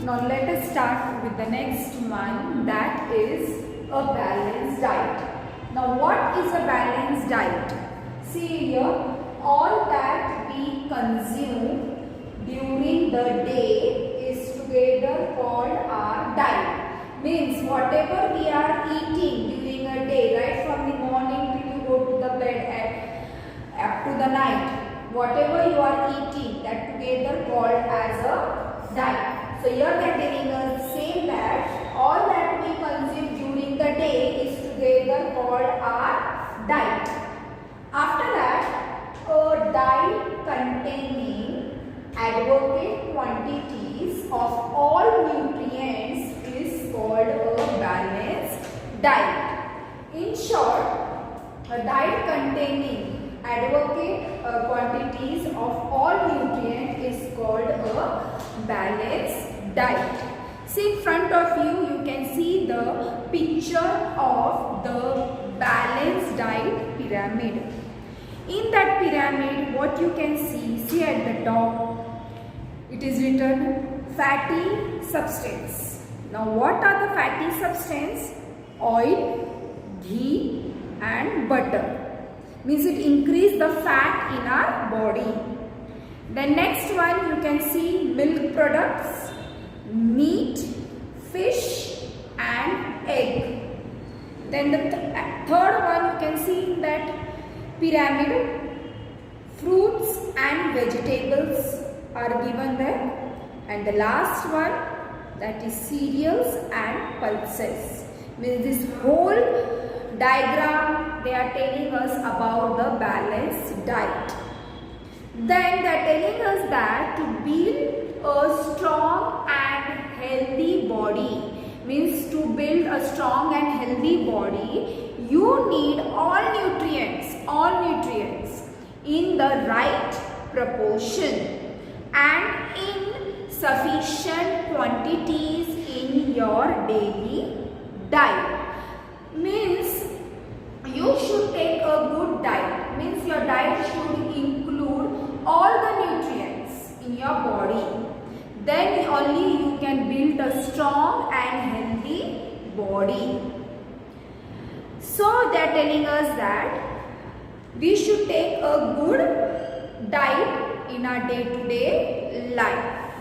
Now let us start with the next one, that is a balanced diet. Now what is a balanced diet? See here, all that we consume during the day is together called our diet. Means whatever we are eating during a day, right from the morning till you go to the bed up to the night, whatever you are eating, that together called as a diet. So here they are telling us same that all that we consume during the day is together called our diet. After that, a diet containing adequate quantities of all nutrients is called a balanced diet. In short, a diet containing adequate quantities of all nutrients is called a balanced diet. See in front of you, you can see the picture of the balanced diet pyramid. In that pyramid, what you can see at the top, it is written fatty substance. Now what are the fatty substance? Oil, ghee and butter. Means it increase the fat in our body. The next one you can see milk products, meat, fish and egg. Then the third one you can see in that pyramid, fruits and vegetables are given there. And the last one, that is cereals and pulses. Means this whole diagram they are telling us about the balanced diet. Then they are telling us that to build a strong and healthy body, means to build a strong and healthy body, you need all nutrients in the right proportion and in sufficient quantities in your daily diet. Means you should take a good diet. Means your diet should include all the nutrients in your body. Then only you can build a strong and healthy body. So they are telling us that we should take a good diet in our day-to-day life.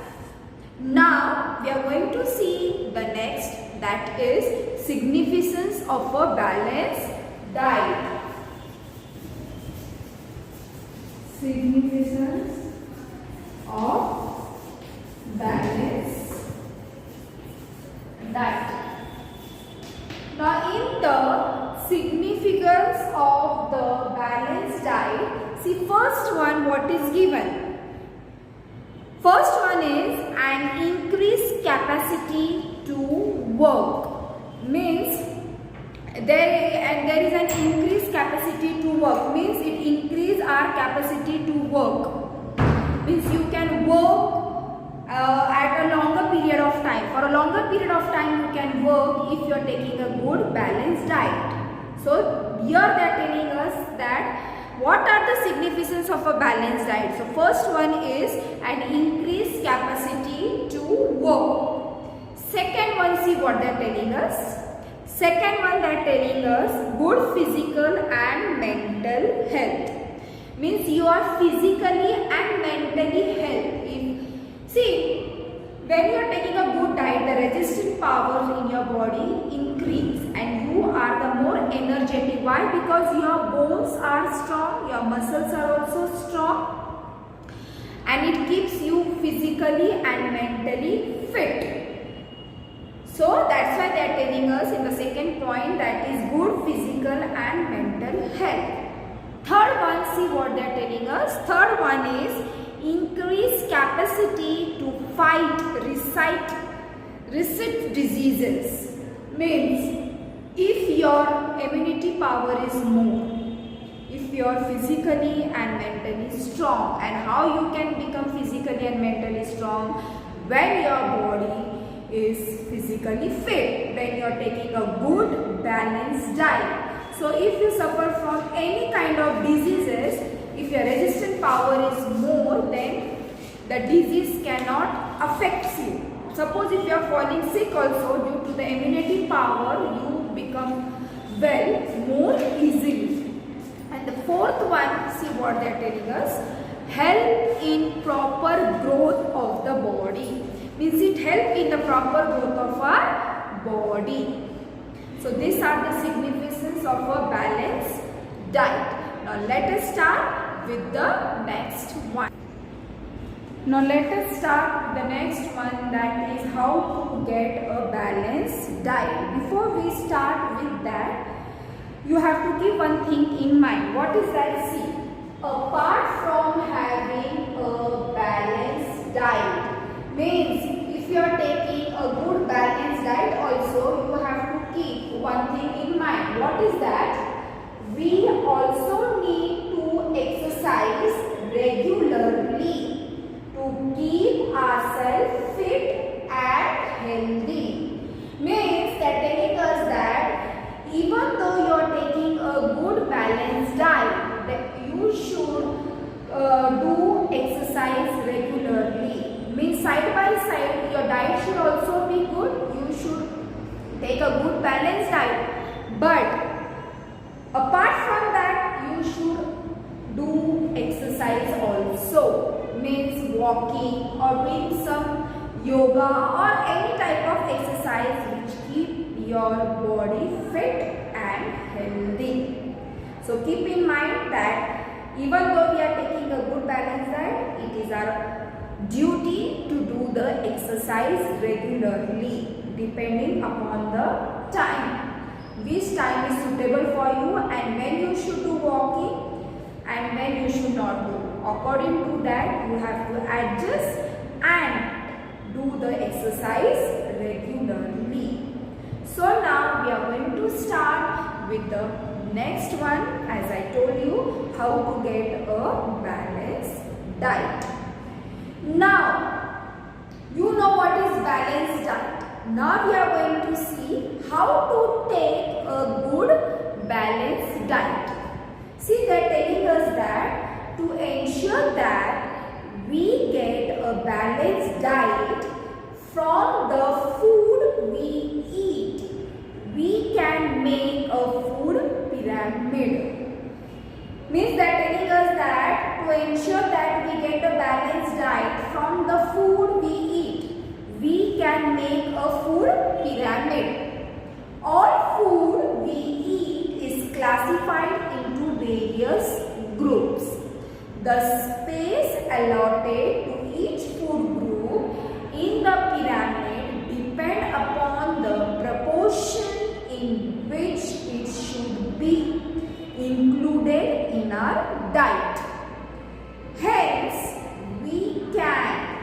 Now we are going to see the next, that is significance of a balanced diet. Significance of balanced diet. Now in the significance of the balanced diet, see first one what is given. First one is an increased capacity to work. Means there is an increased capacity to work. Means it increase our capacity to work. Means you can work at a longer period of time. For a longer period of time you can work if you are taking a good balanced diet. So here they are telling us that what are the significance of a balanced diet. So first one is an increased capacity to work. Second one, see what they are telling us. Second one, they are telling us good physical and mental health. Means you are physically and mentally healthy. See, when you are taking a good diet, the resistant powers in your body increase and you are the more energetic. Why? Because your bones are strong, your muscles are also strong, and it keeps you physically and mentally fit. So that's why they are telling us in the second point, that is good physical and mental health. Third one, see what they are telling us. Third one is increased capacity to fight recit diseases. Means if your immunity power is more, if you are physically and mentally strong. And how you can become physically and mentally strong? When your body is physically fit, when you are taking a good balanced diet. So if you suffer from any kind of diseases, if your resistant power is more, then the disease cannot affect you. Suppose if you are falling sick also, due to the immunity power, you become well more easily. And the fourth one, see what they are telling us, help in proper growth of the body. Means it help in the proper growth of our body. So these are the significance of a balanced diet. Now let us start with the next one. Now let us start with the next one, that is how to get a balanced diet. Before we start with that, you have to keep one thing in mind. What is that? See, apart from having a balanced diet, means if you are taking a good balanced diet also, you have to keep one thing in mind. What is that? We also need to exercise regularly to keep ourselves fit and healthy. Means that telling us that even though you are taking a good balanced diet, that you should do exercise regularly. Means side by side, your diet should also be good. You should take a good balanced diet. But apart from that, you should do exercise also. Means walking or doing some yoga or any type of exercise which keep your body fit and healthy. So keep in mind that even though we are taking a good balanced diet, it is our duty to do the exercise regularly depending upon the time. Which time is suitable for you and when you should do walking and when you should not do. According to that, you have to adjust and do the exercise regularly. So now we are going to start with the next one, as I told you, how to get a balanced diet. Now, you know what is balanced diet. Now we are going to see how to take a good balanced diet. See, they are telling us that to ensure that we get a balanced diet from the food we eat, we can make a food pyramid. Means that telling us that to ensure that we get a balanced diet from the food we eat, we can make a food pyramid. All food we eat is classified into various groups. The space allotted to each food group in the pyramid depend upon the proportion in which it should be included in our diet. Hence, we can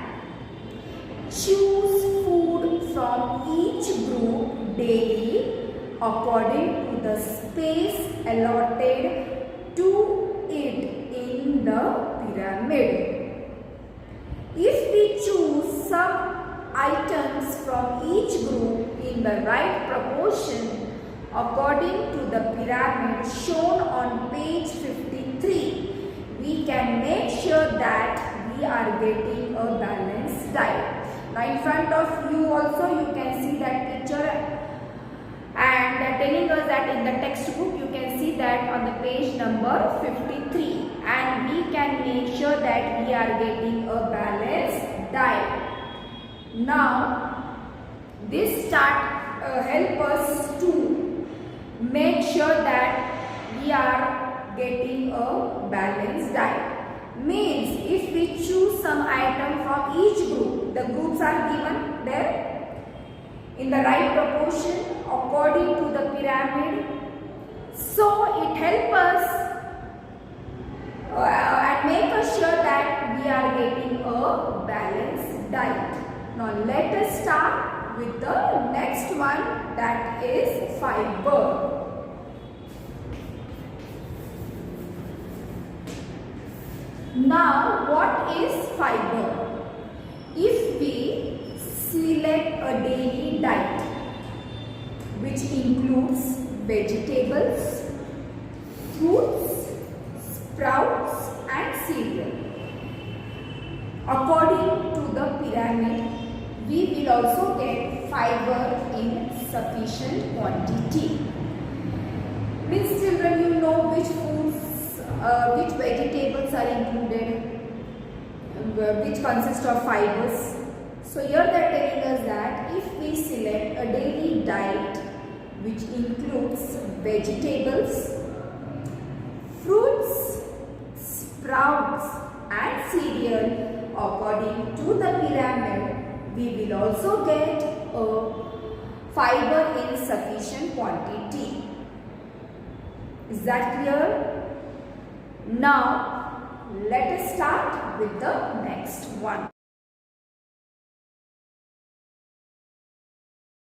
choose food from each group daily according to the space allotted to it in the pyramid. If we choose some items from each group in the right proportion according to the pyramid shown on page 53, we can make sure that we are getting a balanced diet. Now in front of you also you can see that picture, and they're telling us that in the textbook you can see that on the page number 53, and we can make sure that we are getting a balanced diet. Now this chart help us to make sure that we are getting a balanced diet. Means if we choose some item from each group, the groups are given there in the right proportion according to the pyramid. So it helps us and make us sure that we are getting a balanced diet. Now let us start with the next one, that is fiber. Now what is fiber? If we select a daily diet which includes vegetables, fruits, sprouts and cereal according to the pyramid, we will also get fiber in sufficient quantity. Means children, you know which foods, which vegetables are included, which consist of fibers. So here they are telling us that if we select a daily diet which includes vegetables, fruits, sprouts and cereal according to the pyramid, we will also get a fiber in sufficient quantity. Is that clear? Now let us start with the next one.